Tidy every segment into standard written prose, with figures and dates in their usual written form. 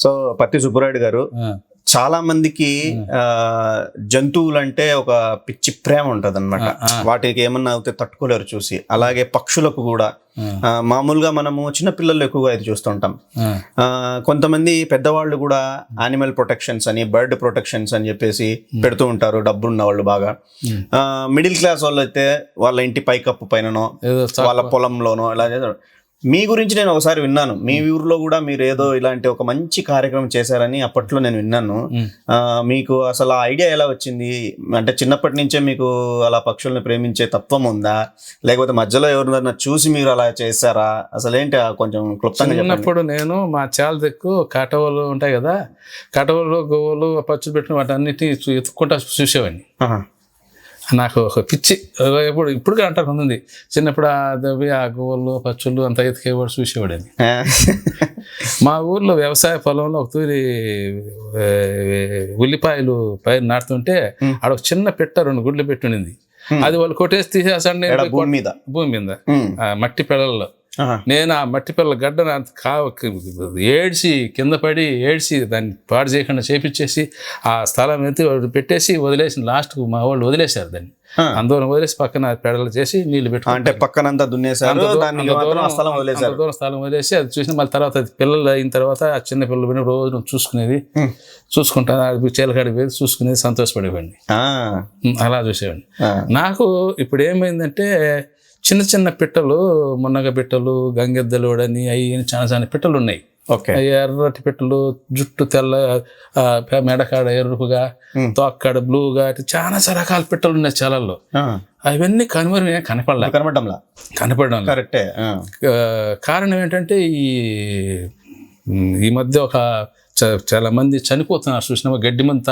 So పత్తి సుబ్బరాయుడు గారు, చాలా మందికి జంతువులు అంటే ఒక పిచ్చి ప్రేమ ఉంటది అనమాట. వాటికి ఏమన్నా అవుతే తట్టుకోలేరు చూసి. అలాగే పక్షులకు కూడా మామూలుగా మనము చిన్నపిల్లలు ఎక్కువగా అయితే చూస్తుంటాం. కొంతమంది పెద్దవాళ్ళు కూడా యానిమల్ ప్రొటెక్షన్స్ అని, బర్డ్ ప్రొటెక్షన్స్ అని చెప్పేసి పెడుతూ ఉంటారు, డబ్బులున్న వాళ్ళు బాగా. మిడిల్ క్లాస్ వాళ్ళు అయితే వాళ్ళ ఇంటి పైకప్పు పైననో వాళ్ళ పొలంలోనో ఇలా చేస్తారు. మీ గురించి నేను ఒకసారి విన్నాను, మీ ఊర్లో కూడా మీరు ఏదో ఇలాంటి ఒక మంచి కార్యక్రమం చేశారని అప్పట్లో నేను విన్నాను. మీకు అసలు ఆ ఐడియా ఎలా వచ్చింది? అంటే చిన్నప్పటి నుంచే మీకు అలా పక్షుల్ని ప్రేమించే తత్వం ఉందా, లేకపోతే మధ్యలో ఎవరినైనా చూసి మీరు అలా చేశారా? అసలు ఏంటి కొంచెం క్లుప్తంగా చెప్పండి. చిన్నప్పుడు నేను మా చాలా దిక్కు కాటవలు ఉంటాయి కదా, కాటవలు గోవులు పచ్చులు పెట్టిన వాటి అన్నిటిని ఎత్తుక్కుంటా చూసేవాడిని. నాకు ఒక పిచ్చి ఇప్పుడు అంటారు ఉంది. చిన్నప్పుడు ఆ గోళ్ళు పచ్చులు అంతా ఎతికేవాడు చూసేవాడని. మా ఊర్లో వ్యవసాయ పొలంలో ఒక తూరి ఉల్లిపాయలు పైరు నాటుతుంటే ఆడ ఒక చిన్న పెట్ట 2 గుడ్లు పెట్టుండింది. అది వాళ్ళు కొట్టేసి తీసేసాడు భూమి మీద మట్టి పెళ్ళల్లో. నేను ఆ మట్టి పిల్లల గడ్డను ఏడ్చి కింద పడి ఏడ్చి దాన్ని పాడు చేయకుండా చేపించేసి ఆ స్థలం ఎత్తి పెట్టేసి వదిలేసి లాస్ట్కు మా వాళ్ళు వదిలేశారు దాన్ని. అందరం వదిలేసి పక్కన పెడలు చేసి నీళ్లు పెట్టుకుని అంటే పక్కనంతా దున్నేశారు, దూరం స్థలం వదిలేసి అది చూసి మళ్ళీ తర్వాత పిల్లలు అయిన తర్వాత ఆ చిన్న పిల్లలు పోయిన రోజు చూసుకునేది, చూసుకుంటా చీలకాడికి పోయి చూసుకునేది, సంతోషపడేవాడిని. అలా చూసేవాడిని. నాకు ఇప్పుడు ఏమైందంటే చిన్న చిన్న పిట్టలు, మున్నగ పిట్టలు, గంగెద్దలు అని అవి చాలా చాలా పిట్టలు ఉన్నాయి. ఎర్రటి పిట్టలు, జుట్టు తెల్ల, మెడకాడ ఎరుపుగా, తోక్కాడ బ్లూగా, చాలా రకాల పిట్టలు ఉన్నాయి చాలాల్లో. అవన్నీ కనపడడం కరెక్టే. కారణం ఏంటంటే ఈ మధ్య చాలా మంది చనిపోతున్నారు చూసినా, గడ్డి మంది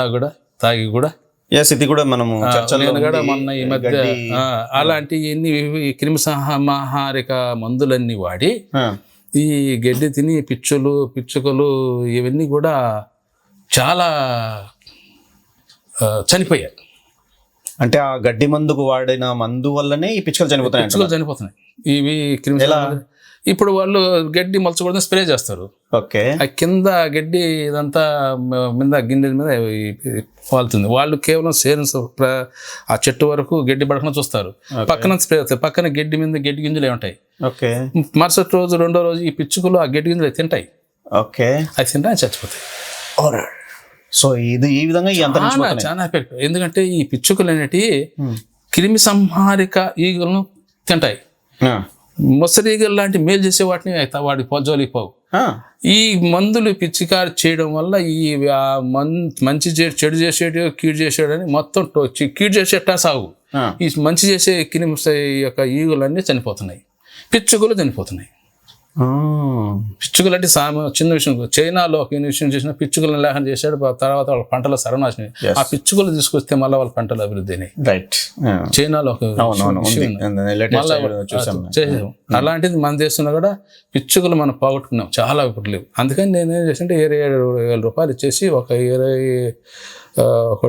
తాగి కూడా. ఇది కూడా మనము మొన్న ఈ మధ్య అలాంటి ఎన్ని క్రిమిసంహారిక మందులన్నీ వాడి ఈ గడ్డి తిని పిచ్చుకలు ఇవన్నీ కూడా చాలా చనిపోయాయి. అంటే ఆ గడ్డి మందుకు వాడిన మందు వల్లనే ఈ పిచ్చుకలు చనిపోతున్నాయి. ఇవి ఇప్పుడు వాళ్ళు గడ్డి మొలచకూడదని స్ప్రే చేస్తారు. ఆ కింద గడ్డి ఇదంతా మీద గిన్నెల మీద వాళ్తుంది. వాళ్ళు కేవలం ఆ చెట్టు వరకు గడ్డి పడకుండా చూస్తారు, పక్కన స్ప్రే అవుతాయి. పక్కన గడ్డి మీద గడ్డి గింజలు ఉంటాయి. మరుసటి రోజు రెండో రోజు ఈ పిచ్చుకలు ఆ గడ్డి గింజలు తింటాయి. అవి తింటాయి, చచ్చిపోతాయి. సో ఇది ఈ విధంగా చాలా ఎఫెక్ట్. ఎందుకంటే ఈ పిచ్చుకలు అనేటి క్రిమి సంహారిక ఈగలను తింటాయి. మొసరీగలు లాంటి మేలు చేసే వాటిని వాడి జోలికి పోవు. ఈ మందులు పిచ్చికారి చేయడం వల్ల ఈ మంచి చెడు చేసేడు, కీడు చేసేడు అని మొత్తం కీడు చేసేట సాగు. ఈ మంచి చేసే యొక్క ఈగులన్నీ చనిపోతున్నాయి, పిచ్చుకలు చనిపోతున్నాయి. పిచ్చుకలు అంటే చిన్న విషయం. చైనాలో ఒక విషయం చేసిన పిచ్చుకలను లేఖనం చేశాడు, తర్వాత వాళ్ళ పంటల సర్వనాశనం. ఆ పిచ్చుకలు తీసుకొస్తే మళ్ళీ వాళ్ళ పంటలు అభివృద్ధి అయినాయి. చైనాలో అలాంటిది మన దేశంలో కూడా పిచ్చుకలు మనం పోగొట్టుకున్నాం, చాలా ఇప్పుడు లేవు. అందుకని నేను ఏం చేసింటే 27,000 రూపాయలు ఇచ్చేసి ఒక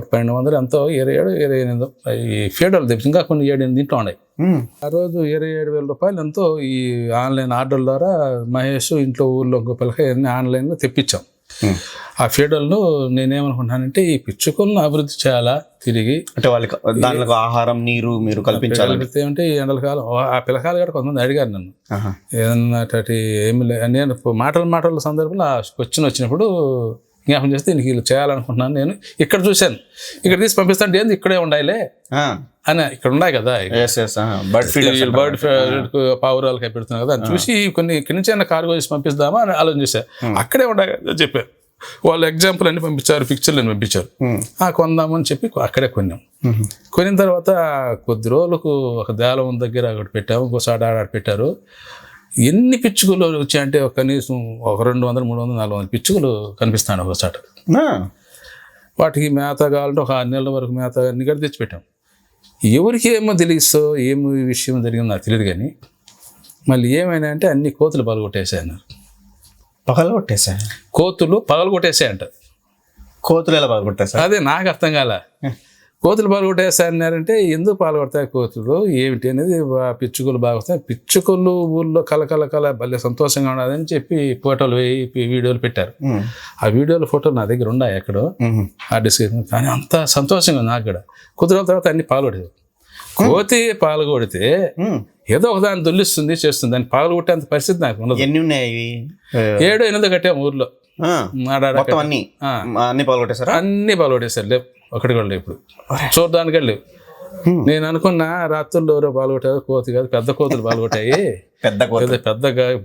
1200 ఎంతో 27,000 ఈ ఫీడర్లు తెప్పి ఇంకా కొన్ని 7-8 దీంట్లో ఉన్నాయి. ఆ రోజు 27,000 రూపాయలు ఎంతో ఈ ఆన్లైన్ ఆర్డర్ ద్వారా మహేష్ ఇంట్లో ఊర్లో ఇంకో పిల్లకి ఆన్లైన్లో తెప్పించాం. ఆ ఫీడర్లు నేనేమనుకుంటున్నానంటే ఈ పిచ్చుకలను అభివృద్ధి చేయాలా తిరిగి, అంటే వాళ్ళకి దాంట్లో ఆహారం నీరు మీరు కల్పించాలి. అంటే ఈ ఎండలకాలం ఆ పిల్లకాయలు కూడా కొంతమంది అడిగారు నన్ను ఏదన్నా ఏమి లేదు. నేను మాటల సందర్భంలో ఆ క్వశ్చన్ వచ్చినప్పుడు జ్ఞాపం చేస్తే దీనికి వీళ్ళు చేయాలనుకుంటున్నాను. నేను ఇక్కడ చూశాను, ఇక్కడ తీసి పంపిస్తాను, ఏంది ఇక్కడే ఉండాలి అని. ఇక్కడ ఉన్నాయి కదా బర్డ్ పావురాలకి పెడుతున్నాయి కదా అని చూసి కొన్ని ఇక్కడి నుంచి అయినా కార్గో చేసి పంపిస్తామా అని ఆలోచన చేశాను. అక్కడే ఉండాలి కదా చెప్పారు వాళ్ళు. ఎగ్జాంపుల్ అన్ని పంపించారు, పిక్చర్లు అని పంపించారు. కొందామని చెప్పి అక్కడే కొన్నాం. కొనిన తర్వాత కొద్ది రోజులకు ఒక దేవాలయం దగ్గర ఒకటి పెట్టాము, ఇంకోసారి ఆడ పెట్టారు. ఎన్ని పిచ్చుకలు వచ్చాయంటే కనీసం ఒక 200, 300, 400 పిచ్చుకలు కనిపిస్తాను ఒకసారి. వాటికి మేత కావాలంటే ఒక 6 నెలల వరకు మేత అన్ని కూడా తెచ్చిపెట్టాం. ఎవరికి ఏమో తెలియస్తో ఏమి విషయం జరిగిందో నాకు తెలియదు. కానీ మళ్ళీ ఏమైనా అంటే అన్ని కోతులు పగలగొట్టేసాయన్నారు. కోతులు పగలగొట్టేసాయంట. కోతులు ఎలా పగలగొట్టేసాయి? అదే నాకు అర్థం కాల. కోతులు పాల్గొట్టేసారన్నారంటే ఎందుకు పాల్గొడతాయి కోతులు ఏమిటి అనేది పిచ్చుకలు బాగుతాయి. పిచ్చుకలు ఊళ్ళో కల భలే సంతోషంగా ఉన్నదని చెప్పి ఫోటోలు వీడియోలు పెట్టారు. ఆ వీడియోలు ఫోటోలు నా దగ్గర ఉన్నాయి ఎక్కడో ఆ డిస్క్రిప్షన్. కానీ అంత సంతోషంగా నాకు కూడా కుదిరిన తర్వాత అన్ని పాల్గొడేది. కోతి పాల్గొడితే ఏదో ఒక దాన్ని దొల్లిస్తుంది చేస్తుంది, దాన్ని పాల్గొట్టేంత పరిస్థితి నాకు ఉండదు. ఎన్ని ఉన్నాయి? 7-8 కట్టాము ఊర్లో. అన్ని పాల్గొట్టేసారు. అన్ని పాల్గొట్టేసారు. లేవు ఒకటి కూడా లేవు. ఇప్పుడు చూడడానికి లేవు. నేను అనుకున్నా రాత్రుల్లో ఎవరో పాల్గొట్టారు, కోతి కాదు పెద్ద కోతులు పాల్గొట్టాయి.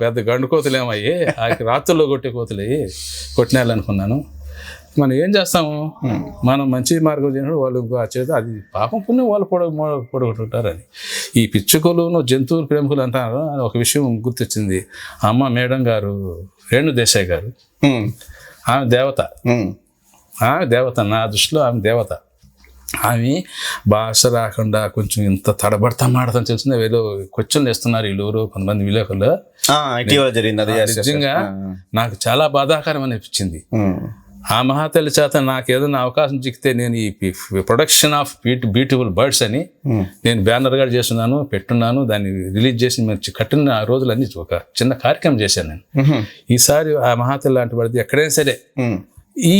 పెద్ద గండు కోతులు ఏమయ్యి రాత్రుల్లో కొట్టే కోతులు అయ్యి కొట్టినాలనుకున్నాను. మనం ఏం చేస్తాము, మనం మంచి మార్గం చేయడం వాళ్ళు చేత అది పాపం పుణ్యం వాళ్ళు పొడగొట్టుంటారు. అని ఈ పిచ్చుకలు జంతువులు ప్రేమికులు అంటారు. ఒక విషయం గుర్తొచ్చింది. అమ్మ మేడం గారు రేణు దేశాయ్ గారు, ఆమె దేవత. నా దృష్టిలో ఆమె దేవత. ఆమె భాష రాకుండా కొంచెం ఇంత తడబడతా మాడతాను తెలిసిందే. ఏదో క్వశ్చన్లు వేస్తున్నారు వీళ్ళు కొంతమంది విలేకరులు. నిజంగా నాకు చాలా బాధాకరం అనిపించింది. ఆ మహాతల్లి చేత నాకు ఏదైనా అవకాశం చిక్కితే నేను ఈ ప్రొడక్షన్ ఆఫ్ బ్యూటిఫుల్ బర్డ్స్ అని నేను బ్యానర్ గా చేస్తున్నాను, పెట్టున్నాను. దాన్ని రిలీజ్ చేసి కట్టిన ఆ రోజులన్నీ ఒక చిన్న కార్యక్రమం చేశాను నేను. ఈసారి ఆ మహాతల్లి లాంటి పడితే ఎక్కడైనా సరే ఈ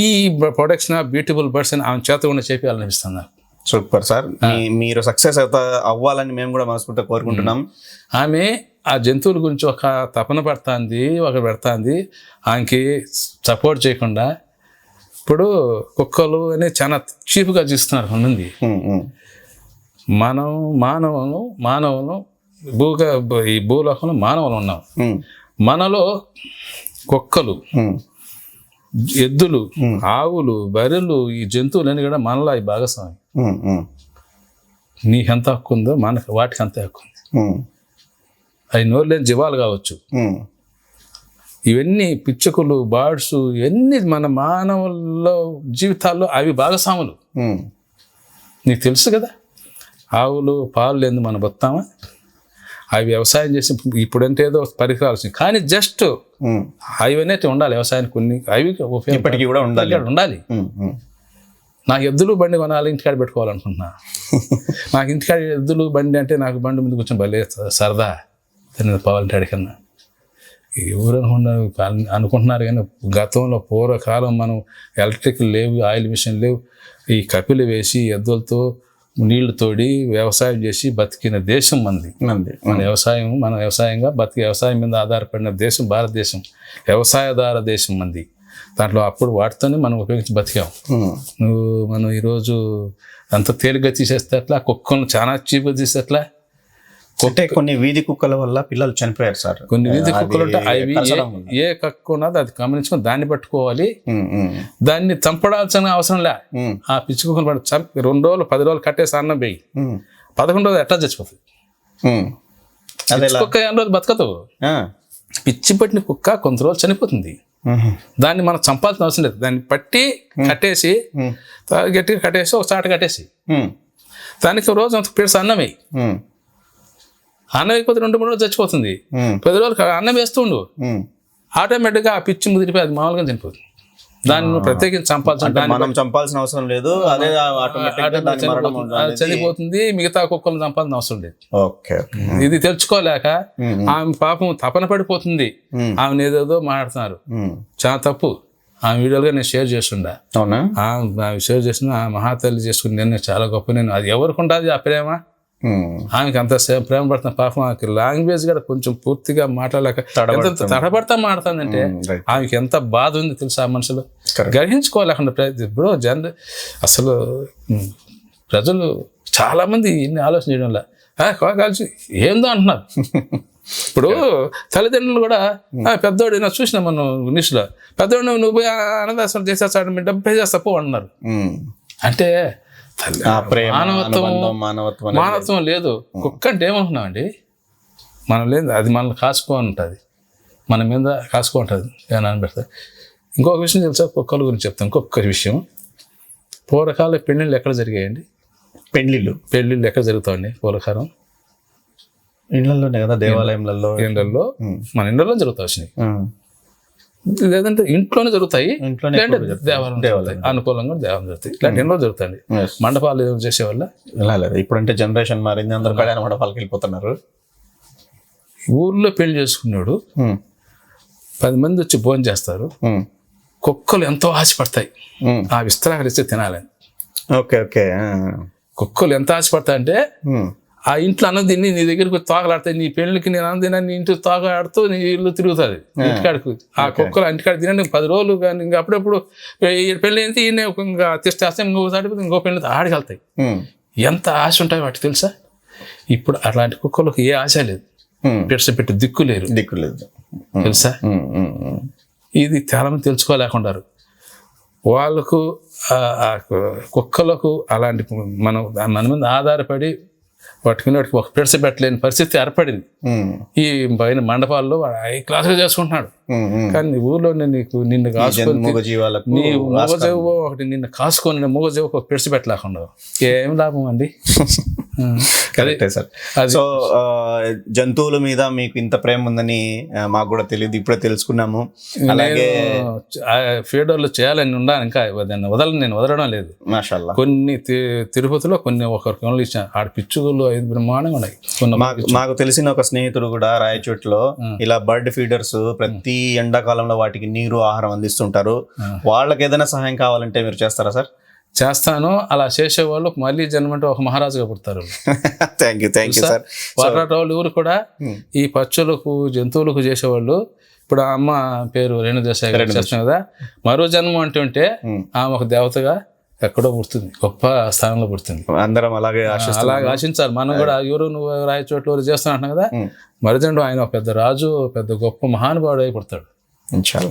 ప్రొడక్షన్ ఆఫ్ బ్యూటిఫుల్ బర్డ్స్ అని ఆమె చేత కూడా చేయాలనిపిస్తుంది. సూపర్ సార్, మీరు సక్సెస్ అవ్వాలని మేము కూడా మనస్ఫూర్తిగా కోరుకుంటున్నాం. ఆమె ఆ జంతువుల గురించి ఒక తపన పెడుతుంది, ఆమెకి సపోర్ట్ చేయకుండా. ఇప్పుడు కుక్కలు అనేది చాలా చీప్గా చూస్తున్నారు కొంతమంది. మనం మానవులు ఈ భూలోకంలో మానవులు ఉన్నాం. మనలో కుక్కలు, ఎద్దులు, ఆవులు, బర్రెలు, ఈ జంతువులన్నీ కూడా మనలో అవి భాగస్వామి. నీకెంత హక్కు ఉందో వాటికి అంత హక్కు ఉంది. అవి నోరు లేని జీవాలు కావచ్చు. ఇవన్నీ పిచ్చుకలు, బర్డ్స్, ఇవన్నీ మన మానవుల జీవితాల్లో అవి భాగస్వాములు. నీకు తెలుసు కదా, ఆవులు పాలు లేని మనం బతామా? అవి వ్యవసాయం చేసి ఇప్పుడంటే ఏదో పరికరాలు వచ్చినాయి, కానీ జస్ట్ అవి అనేది ఉండాలి వ్యవసాయానికి. కొన్ని అవి ఇప్పటికీ కూడా ఉండాలి. నాకు ఎద్దులు బండి కొనాలి, ఇంటికాడ పెట్టుకోవాలనుకుంటున్నా. నాకు ఇంటికాడ ఎద్దులు బండి అంటే నాకు బండి మీద కూర్చొని భలే సరదా. పోవాలంటే అడికన్నా ఎవరు అనుకుంటున్నారు. కానీ గతంలో పూర్వకాలం మనం ఎలక్ట్రిక్ లేవు, ఆయిల్ మిషన్ లేవు, ఈ కపిలు వేసి ఎద్దులతో నీళ్లు తోడి వ్యవసాయం చేసి బతికిన దేశం మంది. మన వ్యవసాయంగా బతికి వ్యవసాయం మీద ఆధారపడిన దేశం భారతదేశం. వ్యవసాయదార దేశం మంది. దాంట్లో అప్పుడు వాటితోనే మనం ఉపయోగించి బతికాం. మనం ఈరోజు అంత తేలిగ్గా తీసేస్తే అట్లా, కుక్కలను చాలా చీప్గా తీసేట్లా. అంటే కొన్ని వీధి కుక్కల వల్ల పిల్లలు చనిపోయారు సార్. కొన్ని వీధి కుక్కలు ఉంటే అవి ఏ కక్కు ఉన్నదో అది గమనించుకొని దాన్ని పట్టుకోవాలి. దాన్ని చంపడాల్సిన అవసరం లే. ఆ పిచ్చి కుక్కలు పడి 2 రోజులు 10 రోజులు కట్టేసి అన్నం వేయి, 11 రోజులు ఎట్లా చచ్చిపోతుంది. కుక్క 8 రోజులు బతకదు. పిచ్చి పట్టిన కుక్క కొంత రోజులు చనిపోతుంది. దాన్ని మనం చంపాల్సిన అవసరం లేదు. దాన్ని పట్టి కట్టేసి గట్టిగా కట్టేసి ఒక చాట కట్టేసి దానికి రోజు అంత పీడ్స్ అన్నం వేయి. అన్నం వేయకపోతే 2-3 రోజులు చచ్చిపోతుంది. 10 రోజులు అన్నం వేస్తుండు, ఆటోమేటిక్గా ఆ పిచ్చి ముదిరిపోయి అది మామూలుగా చనిపోతుంది. దాన్ని నువ్వు ప్రత్యేకించి చంపాల్సిన అవసరం లేదు, చనిపోతుంది. మిగతా కుక్కలను చంపాల్సిన అవసరం లేదు. ఇది తెలుసుకోలేక ఆమె పాపం తపన పడిపోతుంది. ఆమెను ఏదేదో మాట్లాడుతున్నారు, చాలా తప్పు. ఆమె వీడియోలుగా నేను షేర్ చేస్తుండా. ఆమె షేర్ చేసిన ఆ మహాతల్లి చేసుకుని నేను చాలా గొప్ప. నేను అది ఎవరికి ఉంటుంది ఆ ప్రేమ? ఆమెకి అంత ప్రేమ పడుతున్న పాపం. ఆమెకి లాంగ్వేజ్ కూడా కొంచెం పూర్తిగా మాట్లాడలేక తడబడతా మాడుతుందంటే ఆమెకి ఎంత బాధ ఉంది తెలుసా ఆ మనుషులు. గ్రహించుకోలేకుండా ఇప్పుడు అసలు ప్రజలు చాలా మంది ఇన్ని ఆలోచన చేయడం వల్ల కలిసి ఏందో అంటున్నారు. ఇప్పుడు తల్లిదండ్రులు కూడా పెద్దోడు నా చూసిన మనం న్యూస్లో, పెద్దోడు నువ్వు అన్నదాసం చేసేస్తాడు, మీరు 70 చేస్తా పో అన్నారు. అంటే మానవత్వం లేదు. కుక్క అంటే ఏమనుకున్నామండి, మనం లేదు, అది మనల్ని కాసుకోని ఉంటుంది, మన మీద కాసుకుంటుంది అని పెడతారు. ఇంకొక విషయం తెలుసా, కుక్కల గురించి చెప్తాను. ఇంకొక విషయం, పూర్వకాల పెళ్ళిళ్ళు ఎక్కడ జరిగాయండి? పెళ్ళిళ్ళు ఎక్కడ జరుగుతాయండి పూర్వకాలం? ఇళ్లలోనే కదా, దేవాలయంలో, ఇళ్లలో, మన ఇళ్లలో జరుగుతా వచ్చినాయి. లేదంటే ఇంట్లోనే జరుగుతాయి, ఇంట్లోనే లేదంటే ఎక్కువగా దేవాలయం జరుగుతాయి, అనుకూలంగా దేవాలయం జరుగుతాయి. ఇలాంటి ఎన్నో జరుగుతాయి. Yes. మండపాలు చేసేవాళ్ళ ఇలా లేదు, ఇప్పుడంటే జనరేషన్ మారింది, అందరూ కళ్యాణ మండపాలకు వెళ్ళిపోతున్నారు. ఊర్లో పెళ్లి చేసుకున్నాడు, 10 మంది వచ్చి భోజనం చేస్తారు, కుక్కలు ఎంతో ఆశపడతాయి ఆ విస్తరాకులు ఇస్తే తినాలని. Okay okay. కుక్కలు ఎంత ఆశపడతాయి అంటే ఆ ఇంట్లో అన్నం తిని నీ దగ్గరికి తోకలాడతాయి, నీ పెళ్ళికి నేను అన్నం తిన్నా నీ ఇంటి తోకలాడుతూ నీ ఇల్లు తిరుగుతుంది ఇంటికాడికి. ఆ కుక్కలు ఇంటికాడ తినండి 10 రోజులు, కానీ ఇంకా అప్పుడప్పుడు పెళ్ళి అయితే ఈయన ఇంకా తెస్తే ఇంకో పెళ్ళి ఆడికి వెళ్తాయి. ఎంత ఆశ ఉంటాయి వాటి తెలుసా? ఇప్పుడు అలాంటి కుక్కలకు ఏ ఆశ లేదు, పెట్టి దిక్కు లేదు తెలుసా? ఇది చాలా మంది తెలుసుకోలేకుండారు. వాళ్ళకు కుక్కలకు అలాంటి మన మీద ఆధారపడి వాటికి ఒక పెట్టలేని పరిస్థితి ఏర్పడింది. ఈ పైన మండపాల్లో హై క్లాస్గా చేసుకుంటున్నాడు. కానీ ఊర్లో నిన్ను కాసుకొని నీ మూగజేవు ఒకటి నిన్ను కాసుకొని మూగజేవు ఒక పెట్టలేకుండా ఏం లాభం అండి? కరెక్టే సార్. సో జంతువుల మీద మీకు ఇంత ప్రేమ ఉందని మాకు కూడా తెలియదు, ఇప్పుడే తెలుసుకున్నాము. అలాగే ఫీడర్లు చేయాలని ఉండాలి, ఇంకా నేను వదలడం లేదు. మాషాల్లా. కొన్ని తిరుపతిలో కొన్ని ఒకరికి ఇచ్చిన ఆడ పిచ్చుగులు 5 బ్రహ్మాండంగా ఉన్నాయి. మాకు తెలిసిన ఒక స్నేహితుడు కూడా రాయచోట్లో ఇలా బర్డ్ ఫీడర్స్ ప్రతి ఎండాకాలంలో వాటికి నీరు ఆహారం అందిస్తుంటారు. వాళ్ళకి ఏదైనా సహాయం కావాలంటే మీరు చేస్తారా సార్? చేస్తాను. అలా చేసేవాళ్ళు మళ్ళీ జన్మంటే ఒక మహారాజుగా పుడతారు. Thank you sir. వాళ్ళు ఊరు కూడా ఈ పక్షులకు జంతువులకు చేసేవాళ్ళు. ఇప్పుడు ఆ అమ్మ పేరు రేణుదేశాయ్ గారు చేస్తాం కదా, మరో జన్మ అంటుంటే ఆమె ఒక దేవతగా ఎక్కడో పుడుతుంది, గొప్ప స్థానంలో పుడుతుంది. అందరం అలాగే ఆశించాలి. మనం కూడా నువ్వు రాయచోట్ల చేస్తున్నా కదా, మరుజండు ఆయన ఒక పెద్ద రాజు, పెద్ద గొప్ప మహానుభావుడు అయి పుడతాడు.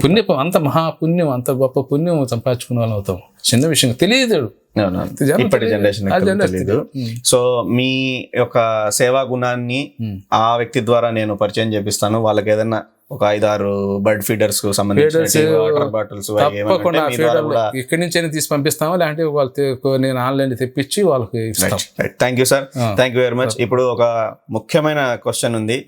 పుణ్యం అంత మహాపుణ్యం, అంత గొప్ప పుణ్యం సంపాదించుకునే వాళ్ళం అవుతాం. చిన్న విషయం తెలియదు ఇప్పటి జనరేషన్ తెలియదు. సో మీ యొక్క సేవా గుణాన్ని ఆ వ్యక్తి ద్వారా నేను పరిచయం చేపిస్తాను. వాళ్ళకి ఏదైనా ఒక 5-6 బర్డ్ ఫీడర్స్ కు సంబంధించిన వాటర్ బాటిల్స్ ఇక్కడి నుంచి తీసి పంపిస్తాము, లేదంటే వాళ్ళు నేను ఆన్లైన్ తెప్పించి వాళ్ళకి ఇస్తాం. Thank you sir, thank you very much. ఇప్పుడు ఒక ముఖ్యమైన క్వశ్చన్ ఉంది.